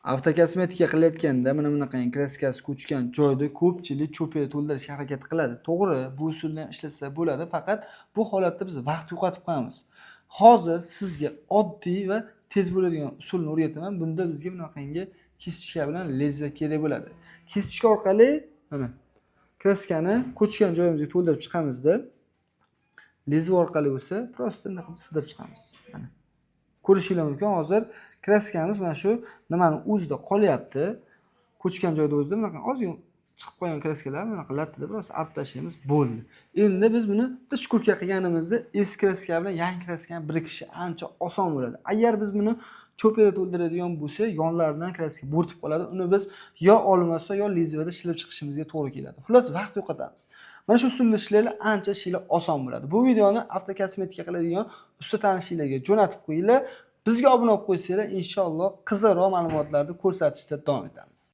Avtokosmetika qilayotganda mana bunaqangi kraskasi ko'chgan joyda ko'pchilik cho'piga to'ldirishga harakat qiladi. To'g'ri, bu usulni ham ishlatsa bo'ladi, faqat bu holatda biz vaqt yo'qotib qo'yamiz. Hozir sizga oddiy va tez bo'ladigan usulni o'rgataman. Bunda bizga bunaqangi kesichka bilan lezza kerak bo'ladi. Kesichka orqali mana kraskani ko'chgan joyimizga to'ldirib chiqamizda, lezva orqali bo'lsa, prosta bunday qilib sildirib chiqamiz. Mana ko'rishingiz mumkin, hozir kraskamiz mana shu nimani o'zida qolyapti. Ko'chgan joyda o'zida bunaqa ozgina chiqib qolgan kraskalar bunaqa lattada biroz artib tashlaymiz, bo'ldi. Endi biz buni bitta shkurka qilganimizda eski kraska bilan yangi kraskani birikishi ancha oson bo'ladi. Agar biz buni cho'piga to'ldiradigan bo'lsak, yonlaridan kraska bo'rtib qoladi. Uni biz yo olmasa yo lezvada shilib chiqishimizga to'g'ri keladi. Xullas vaqt yo'qotamiz. Mana shu usulni ishlaylar ancha oson bo'ladi. Bu videoni avtokosmetika qiladigan usta tanishinglarga jo'natib qo'yinglar. Bizga obuna bo'lib qo'ysanglar, inshaalloh qiziqroq ma'lumotlarni ko'rsatishda davom etamiz.